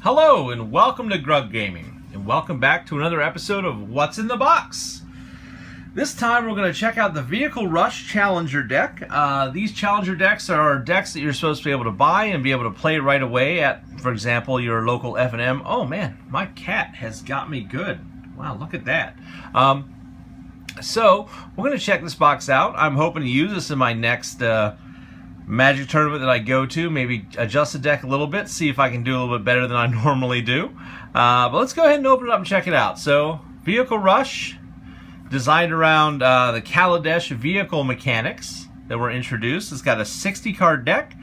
Hello and welcome to Grub Gaming, and welcome back to another episode of What's in the Box. This time we're going to check out the Vehicle Rush Challenger deck. These Challenger decks are decks that you're supposed to be able to buy and be able to play right away at, for example, your local F&M. Oh man, my cat has got me good. Wow, look at that. So we're going to check this box out. I'm hoping to use this in my next Magic tournament that I go to, maybe adjust the deck a little bit, see if I can do a little bit better than I normally do. But let's go ahead and open it up and check it out. So, Vehicle Rush, designed around the Kaladesh vehicle mechanics that were introduced. It's got a 60 card deck,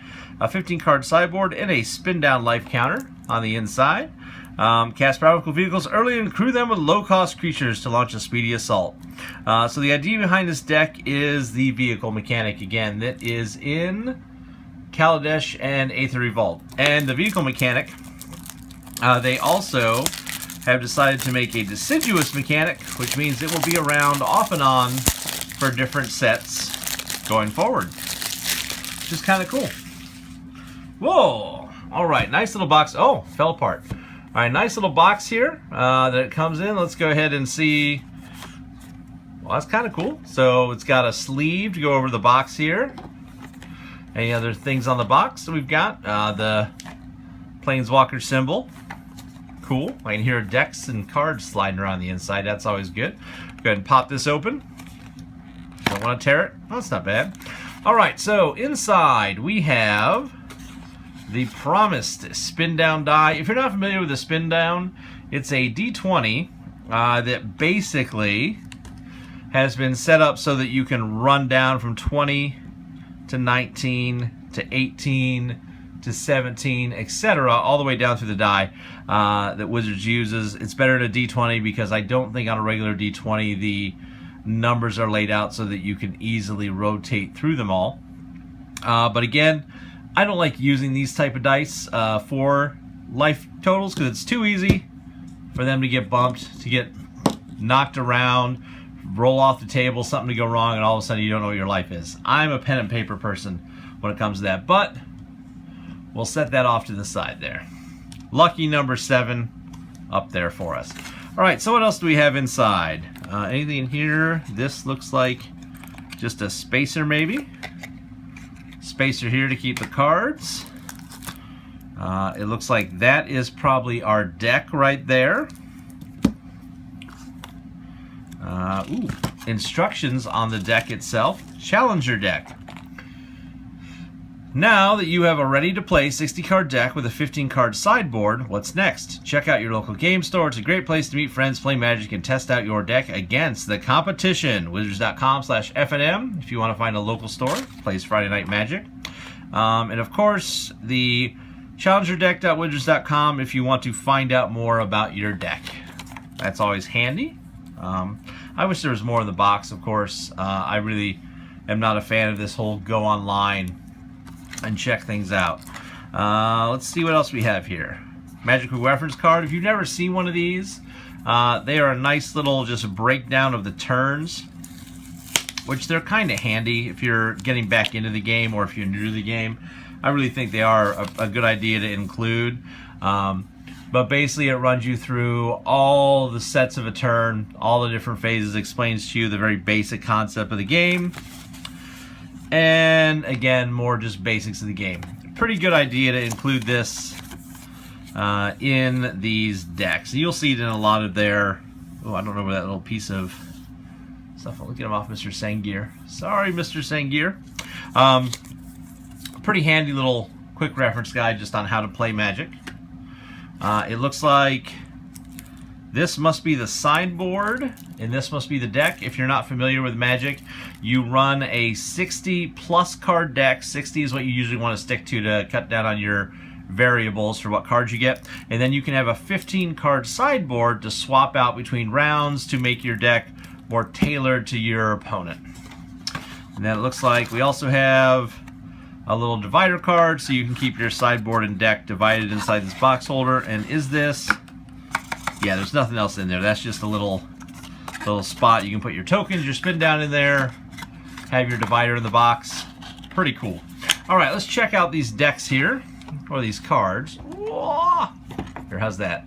a 15 card sideboard, and a spin down life counter on the inside. Cast powerful vehicles early and crew them with low-cost creatures to launch a speedy assault. So the idea behind this deck is the vehicle mechanic, again, that is in Kaladesh and Aether Revolt. And the vehicle mechanic, they also have decided to make a deciduous mechanic, which means it will be around off and on for different sets going forward. Which is kind of cool. Whoa! Alright, nice little box. Oh, fell apart. All right, nice little box here that it comes in. Let's go ahead and see. Well, that's kind of cool. So it's got a sleeve to go over the box here. Any other things on the box that we've got? The Planeswalker symbol. Cool. I can hear decks and cards sliding around the inside. That's always good. Go ahead and pop this open. Don't want to tear it. Oh, that's not bad. All right, so inside we have the promised spin down die. If you're not familiar with the spin down, it's a D20 that basically has been set up so that you can run down from 20 to 19 to 18 to 17, etc., all the way down through the die that Wizards uses. It's better than a D20 because I don't think on a regular D20 the numbers are laid out so that you can easily rotate through them all. But again, I don't like using these type of dice for life totals because it's too easy for them to get bumped, to get knocked around, roll off the table, something to go wrong, and all of a sudden you don't know what your life is. I'm a pen and paper person when it comes to that, but we'll set that off to the side there. Lucky number 7 up there for us. All right, so what else do we have inside? Anything in here? This looks like just a spacer maybe. Spacer here to keep the cards. It looks like that is probably our deck right there. Instructions on the deck itself. Challenger deck. Now that you have a ready-to-play 60-card deck with a 15-card sideboard, what's next? Check out your local game store. It's a great place to meet friends, play Magic, and test out your deck against the competition. Wizards.com/FNM if you want to find a local store. Plays Friday Night Magic. And of course, the challengerdeck.wizards.com if you want to find out more about your deck. That's always handy. I wish there was more in the box, of course. I really am not a fan of this whole go online and check things out. Let's see what else we have here. Magic reference card. If you've never seen one of these, they are a nice little just breakdown of the turns, which they're kind of handy if you're getting back into the game or if you're new to the game. I really think they are a good idea to include. But basically it runs you through all the sets of a turn, all the different phases, explains to you the very basic concept of the game. And again, more just basics of the game. Pretty good idea to include this in these decks. You'll see it in a lot of their... Oh, I don't know where that little piece of stuff... I'll get him off Mr. Sangir. Sorry, Mr. Sangir. Pretty handy little quick reference guide just on how to play Magic. It looks like this must be the sideboard, and this must be the deck. If you're not familiar with Magic, you run a 60-plus card deck. 60 is what you usually want to stick to cut down on your variables for what cards you get. And then you can have a 15-card sideboard to swap out between rounds to make your deck more tailored to your opponent. And then it looks like we also have a little divider card so you can keep your sideboard and deck divided inside this box holder. And is this... Yeah, there's nothing else in there. That's just a little spot. You can put your tokens, your spin down in there, have your divider in the box. Pretty cool. All right, let's check out these decks here, or these cards. Whoa! Walker. How's that?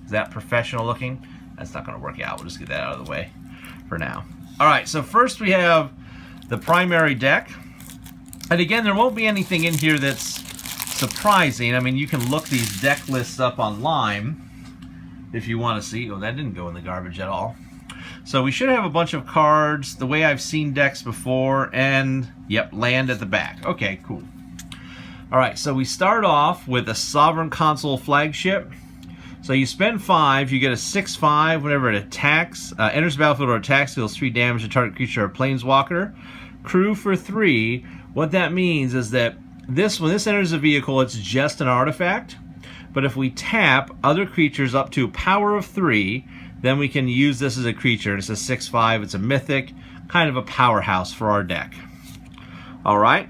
Is that professional looking? That's not going to work out. We'll just get that out of the way for now. All right, so first we have the primary deck. And again, there won't be anything in here that's surprising. I mean, you can look these deck lists up online if you want to see. Oh, that didn't go in the garbage at all. So we should have a bunch of cards the way I've seen decks before, and yep, land at the back. Okay, cool. All right, so we start off with a Sovereign Console Flagship. So you spend 5, you get a 6/5 whenever it attacks, enters the battlefield or attacks, deals 3 damage to target creature or planeswalker. Crew for 3. What that means is that when this enters a vehicle, it's just an artifact. But if we tap other creatures up to a power of 3, then we can use this as a creature. It's a 6/5, it's a mythic, kind of a powerhouse for our deck. All right.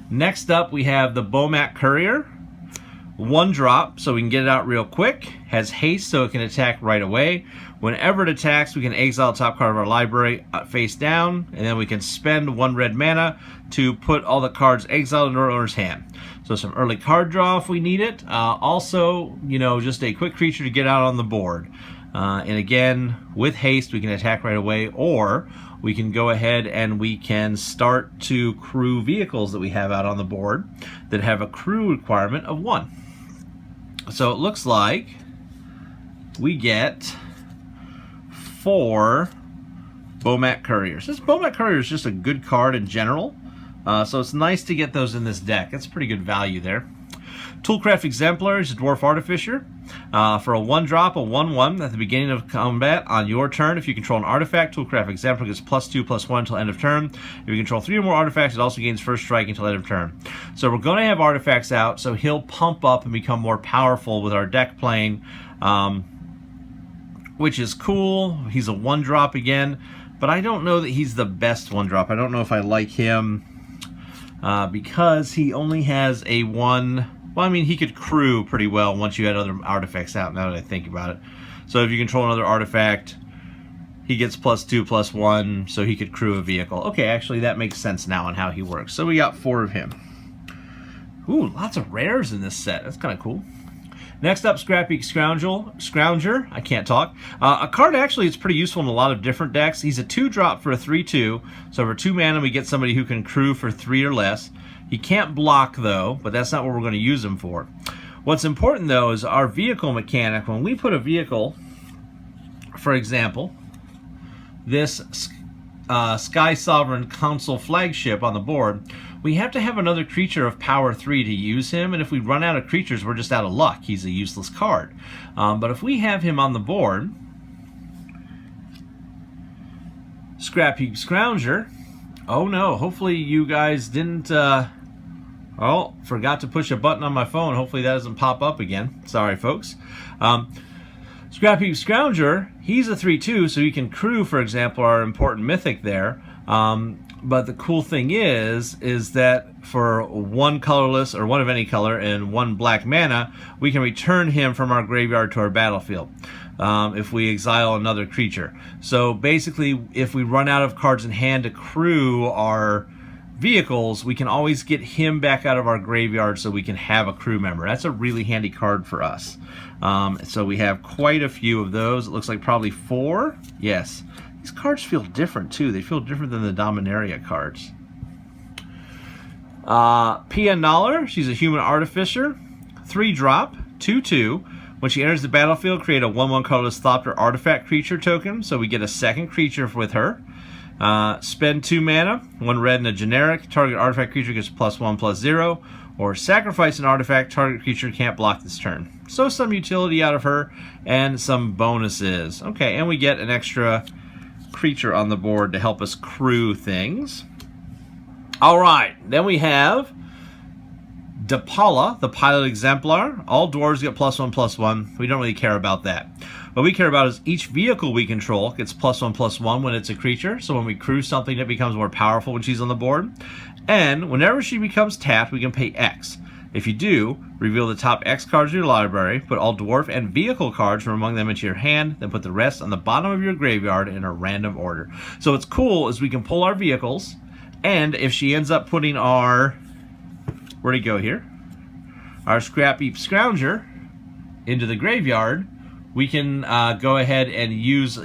Next up, we have the Bomat Courier. 1 drop, so we can get it out real quick. Has haste, so it can attack right away. Whenever it attacks, we can exile the top card of our library face down, and then we can spend 1 red mana to put all the cards exiled into our owner's hand. So some early card draw if we need it. Also, just a quick creature to get out on the board. And again, with haste, we can attack right away, or we can go ahead and we can start to crew vehicles that we have out on the board that have a crew requirement of 1. So it looks like we get 4 Bomat Couriers. This Bomat Courier is just a good card in general, so it's nice to get those in this deck. That's pretty good value there. Toolcraft Exemplar is a Dwarf Artificer. For a 1 drop, a 1/1 at the beginning of combat on your turn. If you control an artifact, Toolcraft Exemplar gets +2/+1 until end of turn. If you control 3 or more artifacts, it also gains first strike until end of turn. So we're going to have artifacts out, so he'll pump up and become more powerful with our deck playing, which is cool. He's a 1 drop again, but I don't know that he's the best 1 drop. I don't know if I like him because he only has a 1. Well, I mean, he could crew pretty well once you had other artifacts out, now that I think about it. So if you control another artifact, he gets +2/+1, so he could crew a vehicle. Okay, actually, that makes sense now on how he works. So we got 4 of him. Ooh, lots of rares in this set. That's kind of cool. Next up, Scrappy Scrounger. I can't talk. A card actually is pretty useful in a lot of different decks. He's a 2 drop for a 3/2. So for 2 mana, we get somebody who can crew for 3 or less. He can't block, though, but that's not what we're going to use him for. What's important, though, is our vehicle mechanic. When we put a vehicle, for example, this Sky Sovereign Console Flagship on the board, we have to have another creature of power 3 to use him, and if we run out of creatures, we're just out of luck. He's a useless card. But if we have him on the board, Scrappy Scrounger, oh no, hopefully you guys didn't, forgot to push a button on my phone. Hopefully that doesn't pop up again. Sorry, folks. Scrappy Scrounger, he's a 3/2, so he can crew, for example, our important mythic there. But the cool thing is that for 1 colorless, or 1 of any color, and 1 black mana, we can return him from our graveyard to our battlefield if we exile another creature. So basically, if we run out of cards in hand to crew our vehicles, we can always get him back out of our graveyard so we can have a crew member. That's a really handy card for us. So we have quite a few of those. It looks like probably 4. Yes. These cards feel different, too. They feel different than the Dominaria cards. Pia Nahler, she's a Human Artificer. 3 drop, 2/2. When she enters the battlefield, create a 1/1 colorless Thopter artifact creature token, so we get a 2nd creature with her. Spend 2 mana, 1 red and a generic. Target artifact creature gets +1/+0. Or sacrifice an artifact, target creature can't block this turn. So some utility out of her and some bonuses. Okay, and we get an extra creature on the board to help us crew things. All right, then we have Dapala, the Pilot Exemplar. All dwarves get +1/+1. We don't really care about that. What we care about is each vehicle we control gets +1/+1 when it's a creature. So when we crew something, that becomes more powerful when she's on the board. And whenever she becomes tapped, we can pay X. If you do, reveal the top X cards of your library, put all dwarf and vehicle cards from among them into your hand, then put the rest on the bottom of your graveyard in a random order. So what's cool is we can pull our vehicles, and if she ends up putting our, where'd he go here? our Scrap Heap Scrounger into the graveyard, we can go ahead and use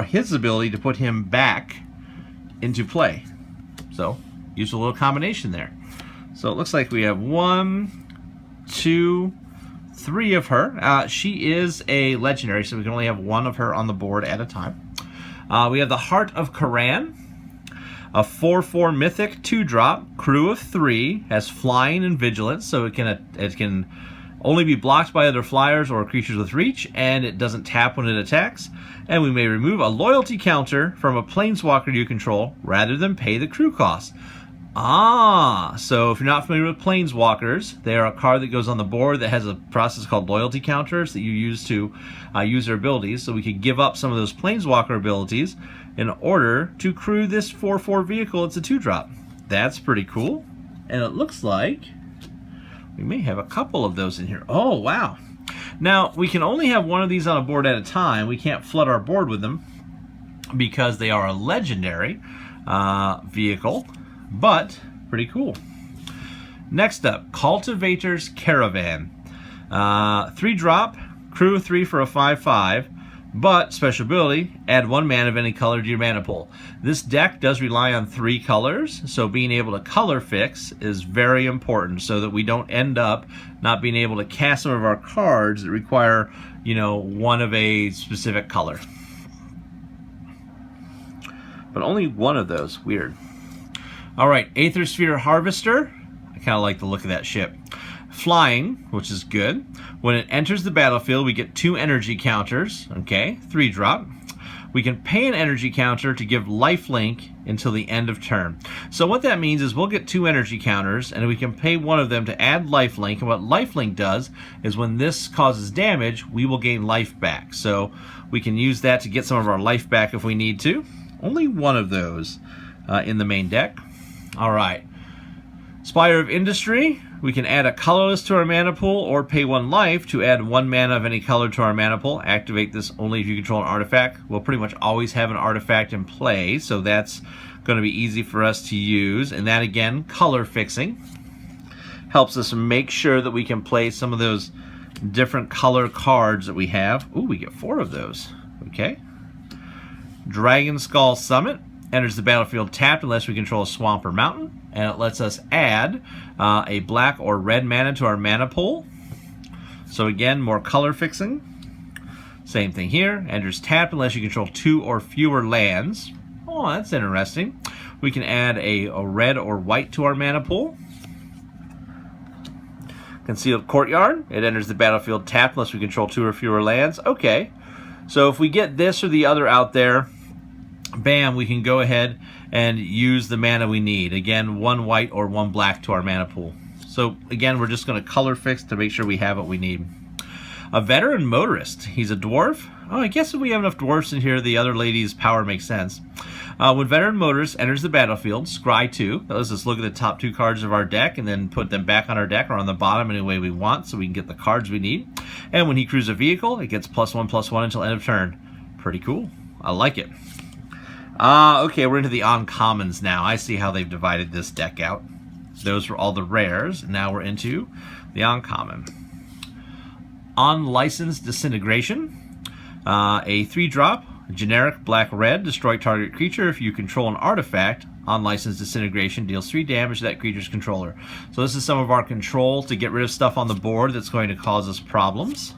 his ability to put him back into play. So, use a little combination there. So it looks like we have 1, 2, 3 of her. She is a legendary, so we can only have 1 of her on the board at a time. We have the Heart of Karan, a 4/4 mythic 2-drop, crew of 3, has flying and vigilance, so it can only be blocked by other flyers or creatures with reach, and it doesn't tap when it attacks. And we may remove a loyalty counter from a planeswalker you control rather than pay the crew cost. So if you're not familiar with planeswalkers, they are a card that goes on the board that has a process called loyalty counters that you use to use their abilities. So we could give up some of those planeswalker abilities in order to crew this 4/4 vehicle. It's a 2-drop. That's pretty cool. And it looks like we may have a couple of those in here. Oh, wow. Now, we can only have 1 of these on a board at a time. We can't flood our board with them because they are a legendary vehicle, but pretty cool. Next up, Cultivator's Caravan. 3-drop, crew of 3 for a 5/5. But, special ability, add 1 mana of any color to your mana pool. This deck does rely on 3 colors, so being able to color fix is very important so that we don't end up not being able to cast some of our cards that require, 1 of a specific color. But only 1 of those. Weird. Alright, Aether Sphere Harvester. I kind of like the look of that ship. Flying, which is good. When it enters the battlefield, we get 2 energy counters. Okay, 3-drop. We can pay an energy counter to give lifelink until the end of turn. So what that means is we'll get 2 energy counters, and we can pay 1 of them to add lifelink. And what lifelink does is when this causes damage, we will gain life back. So we can use that to get some of our life back if we need to. Only 1 of those in the main deck. All right. Spire of Industry. We can add a colorless to our mana pool or pay 1 life to add 1 mana of any color to our mana pool. Activate this only if you control an artifact. We'll pretty much always have an artifact in play, so that's going to be easy for us to use. And that, again, color fixing helps us make sure that we can play some of those different color cards that we have. Ooh, we get 4 of those. Okay. Dragon Skull Summit. Enters the battlefield tapped unless we control a swamp or mountain. And it lets us add a black or red mana to our mana pool. So again, more color fixing. Same thing here. Enters tapped unless you control 2 or fewer lands. Oh, that's interesting. We can add a red or white to our mana pool. Concealed Courtyard. It enters the battlefield tapped unless we control 2 or fewer lands. Okay. So if we get this or the other out there, bam, we can go ahead and use the mana we need. Again, 1 white or 1 black to our mana pool. So again, we're just going to color fix to make sure we have what we need. A Veteran Motorist. He's a dwarf. Oh, I guess if we have enough dwarfs in here, the other lady's power makes sense. When Veteran Motorist enters the battlefield, scry 2. That lets us look at the top 2 cards of our deck and then put them back on our deck or on the bottom any way we want so we can get the cards we need. And when he crews a vehicle, it gets +1/+1 until end of turn. Pretty cool. I like it. Okay, we're into the uncommons now. I see how they've divided this deck out. Those were all the rares. Now we're into the uncommon. Unlicensed Disintegration. A 3-drop, generic black-red, destroy target creature. If you control an artifact, Unlicensed Disintegration deals 3 damage to that creature's controller. So this is some of our control to get rid of stuff on the board that's going to cause us problems.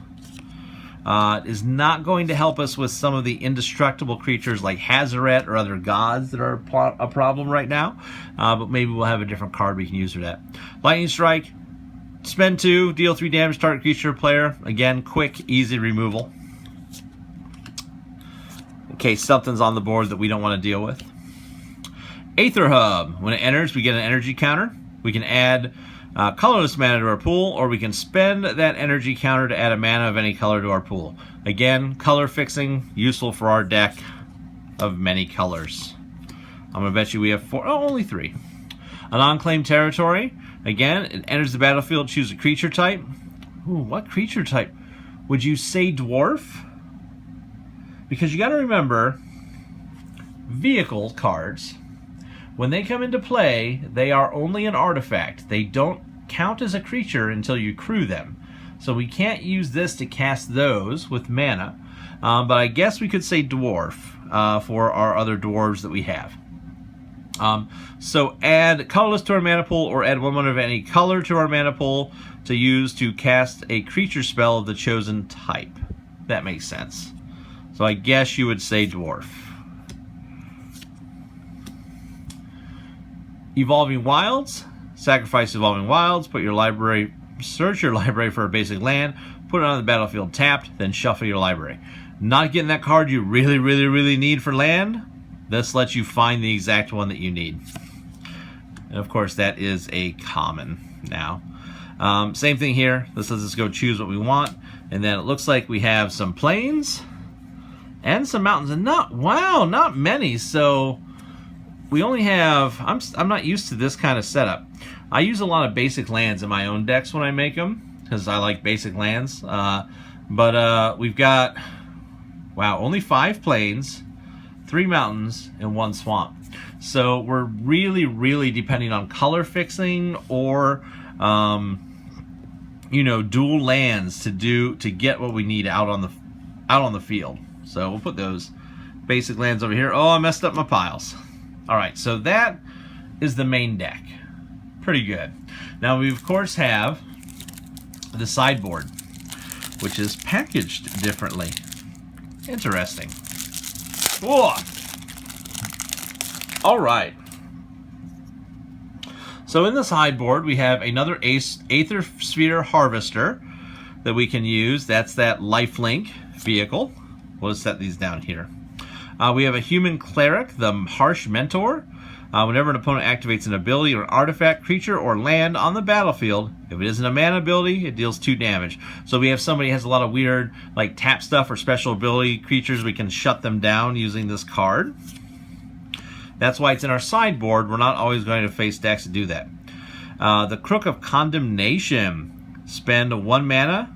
Is not going to help us with some of the indestructible creatures like Hazoret or other gods that are a problem right now. But maybe we'll have a different card we can use for that. Lightning Strike. Spend 2, deal 3 damage to target creature or player. Again, quick, easy removal. In case something's on the board that we don't want to deal with. Aether Hub. When it enters, we get an energy counter. We can add colorless mana to our pool, or we can spend that energy counter to add a mana of any color to our pool. Again, color fixing, useful for our deck of many colors. I'm going to bet you we have 4, only 3. An Unclaimed Territory. Again, it enters the battlefield, choose a creature type. Ooh, what creature type? Would you say dwarf? Because you got to remember, vehicle cards, when they come into play, they are only an artifact. They don't count as a creature until you crew them. So we can't use this to cast those with mana, but I guess we could say dwarf for our other dwarves that we have. So add colorless to our mana pool, or add 1 mana of any color to our mana pool to use to cast a creature spell of the chosen type. That makes sense. So I guess you would say dwarf. Evolving Wilds. Sacrifice Evolving Wilds. Put your library, search your library for a basic land. Put it on the battlefield tapped. Then shuffle your library. Not getting that card you really need for land. This lets you find the exact one that you need. And of course that is a common now. Same thing here. This lets us go choose what we want. And then it looks like we have some plains and some mountains. And not many. So we only have, I'm not used to this kind of setup. I use a lot of basic lands in my own decks when I make them, because I like basic lands. But we've got, wow, only 5 plains, 3 mountains, and 1 swamp. So we're really depending on color fixing or you know, dual lands to get what we need out on the field. So we'll put those basic lands over here. Oh, I messed up my piles. All right, so that is the main deck. Pretty good. Now we of course have the sideboard, which is packaged differently. Interesting. Whoa. All right. So in the sideboard, we have another Aether Sphere Harvester that we can use. That's that lifelink vehicle. We'll just set these down here. We have a Human Cleric, the Harsh Mentor. Whenever an opponent activates an ability or an artifact, creature, or land on the battlefield, if it isn't a mana ability, it deals 2 damage. So we have somebody who has a lot of weird, like tap stuff or special ability creatures. We can shut them down using this card. That's why it's in our sideboard. We're not always going to face decks to do that. The Crook of Condemnation. Spend 1 mana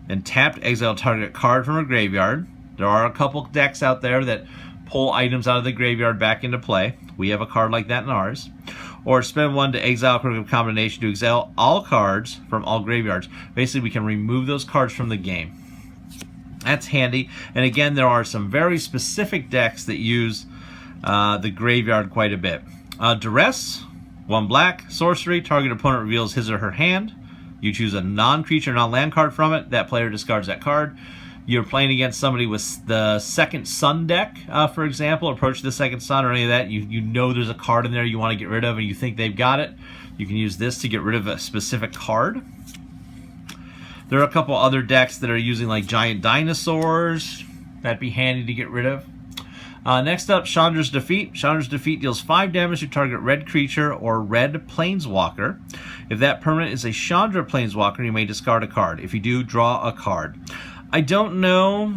and tap to exile target card from a graveyard. There are a couple decks out there that pull items out of the graveyard back into play. We have a card like that in ours. Or spend 1 to exile Crook of Combination to exile all cards from all graveyards. Basically, we can remove those cards from the game. That's handy. And again, there are some very specific decks that use the graveyard quite a bit. Duress, 1 black, sorcery, target opponent reveals his or her hand. You choose a non-creature, non-land card from it. That player discards that card. You're playing against somebody with the Second Sun deck, for example, Approach the Second Sun or any of that. You know there's a card in there you want to get rid of and you think they've got it. You can use this to get rid of a specific card. There are a couple other decks that are using like giant dinosaurs. That'd be handy to get rid of. Next up, Chandra's Defeat. Chandra's Defeat deals 5 damage to target red creature or red planeswalker. If that permanent is a Chandra planeswalker, you may discard a card. If you do, draw a card. I don't know.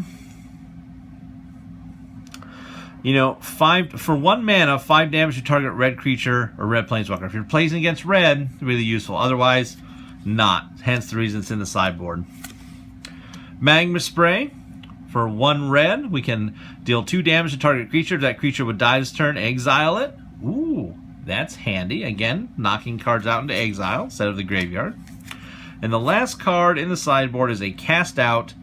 You know, for 1 mana, 5 damage to target red creature or red planeswalker. If you're playing against red, really useful. Otherwise, not. Hence the reason it's in the sideboard. Magma Spray. For 1 red, we can deal 2 damage to target creature. If that creature would die this turn, exile it. Ooh, that's handy. Again, knocking cards out into exile instead of the graveyard. And the last card in the sideboard is a Cast Out.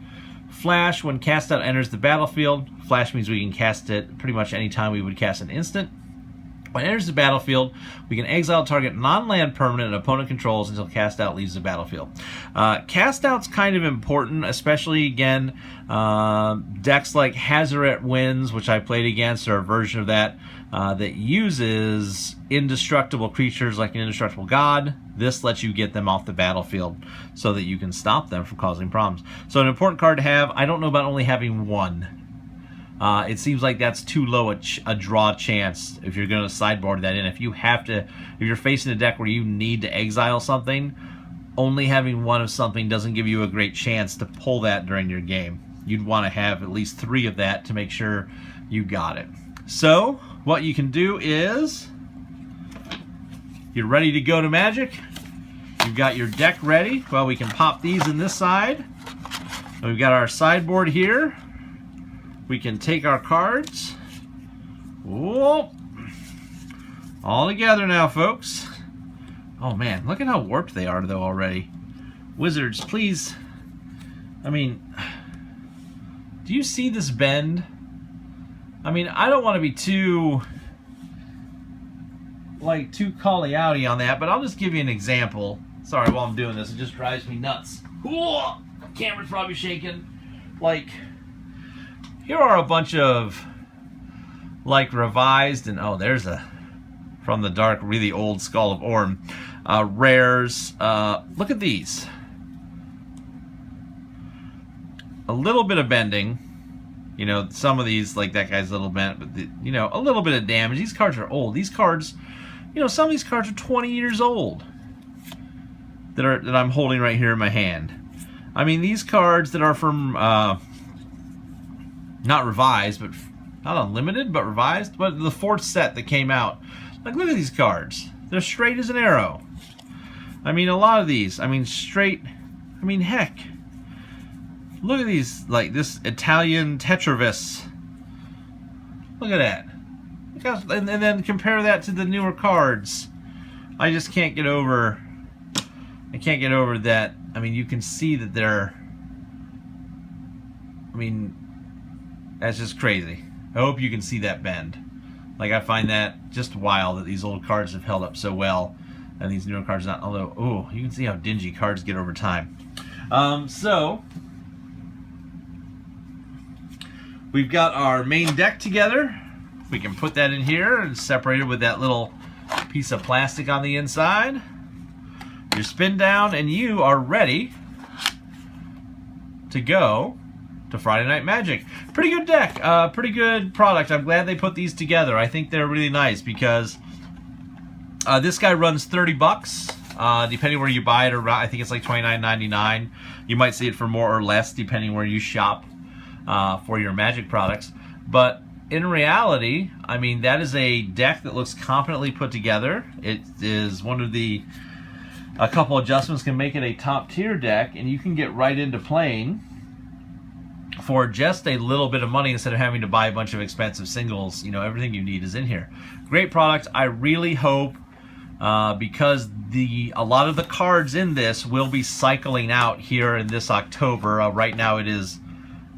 Flash. When Cast Out enters the battlefield, Flash means we can cast it pretty much any time we would cast an instant. When it enters the battlefield, we can exile target non-land permanent an opponent controls until Cast Out leaves the battlefield. Cast Out's kind of important, especially, again, decks like Hazoret Winds, which I played against, or a version of that that uses indestructible creatures like an Indestructible God. This lets you get them off the battlefield so that you can stop them from causing problems. So an important card to have. I don't know about only having 1. It seems like that's too low a draw chance if you're going to sideboard that in. If you're facing a deck where you need to exile something, only having 1 of something doesn't give you a great chance to pull that during your game. You'd want to have at least 3 of that to make sure you got it. So what you can do is, you're ready to go to Magic. You've got your deck ready. Well, we can pop these in this side. We've got our sideboard here. We can take our cards. Whoa. All together now, folks. Oh man, look at how warped they are though already. Wizards, please. I mean, do you see this bend? I mean, I don't want to be too call-outy on that, but I'll just give you an example. Sorry, while I'm doing this, it just drives me nuts. Ooh, camera's probably shaking. Like, here are a bunch of, like, revised, and oh, there's a, from the dark, really old Skull of Orm, rares. Look at these. A little bit of bending. You know, some of these, like that guy's a little bent, but, you know, a little bit of damage. These cards are old. These cards, you know, some of these cards are 20 years old that I'm holding right here in my hand. I mean, these cards that are from, not revised, but not unlimited, but revised, but the 4th set that came out. Like, look at these cards. They're straight as an arrow. I mean, a lot of these, I mean, straight, I mean, heck. Look at these, like this Italian Tetravis. Look at that. And then compare that to the newer cards. I just can't get over, that. I mean, you can see that they're, I mean, that's just crazy. I hope you can see that bend. Like, I find that just wild that these old cards have held up so well and these newer cards not, although, oh, you can see how dingy cards get over time. So we've got our main deck together. We can put that in here and separate it with that little piece of plastic on the inside. Your spin down, and you are ready to go to Friday Night Magic. Pretty good deck, pretty good product. I'm glad they put these together. I think they're really nice because this guy runs $30, depending where you buy it. Around, I think it's like $29.99. You might see it for more or less depending where you shop for your Magic products. But in reality, I mean, that is a deck that looks competently put together. It is one of the, a couple adjustments can make it a top tier deck, and you can get right into playing for just a little bit of money instead of having to buy a bunch of expensive singles. You know, everything you need is in here. Great product. I really hope, because a lot of the cards in this will be cycling out here in this October. Right now it is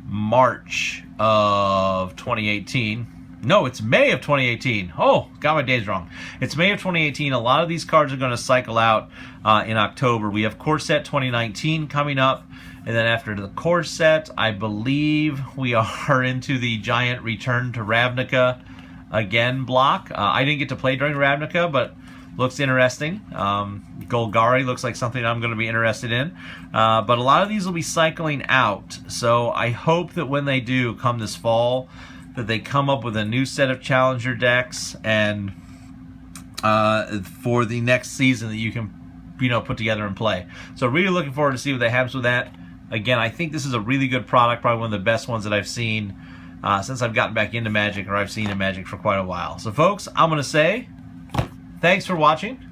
March of 2018. No, it's May of 2018. Oh, got my days wrong. It's May of 2018. A lot of these cards are going to cycle out in October. We have Core Set 2019 coming up. And then after the Core Set, I believe we are into the giant Return to Ravnica again block. I didn't get to play during Ravnica, but looks interesting. Golgari looks like something I'm going to be interested in. But a lot of these will be cycling out. So I hope that when they do come this fall, that they come up with a new set of Challenger decks and for the next season that you can, you know, put together and play. So really looking forward to see what happens with that. Again, I think this is a really good product, probably one of the best ones that I've seen since I've gotten back into Magic, or I've seen in Magic for quite a while. So folks, I'm going to say thanks for watching.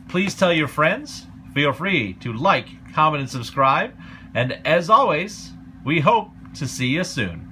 Please tell your friends. Feel free to like, comment, and subscribe. And as always, we hope to see you soon.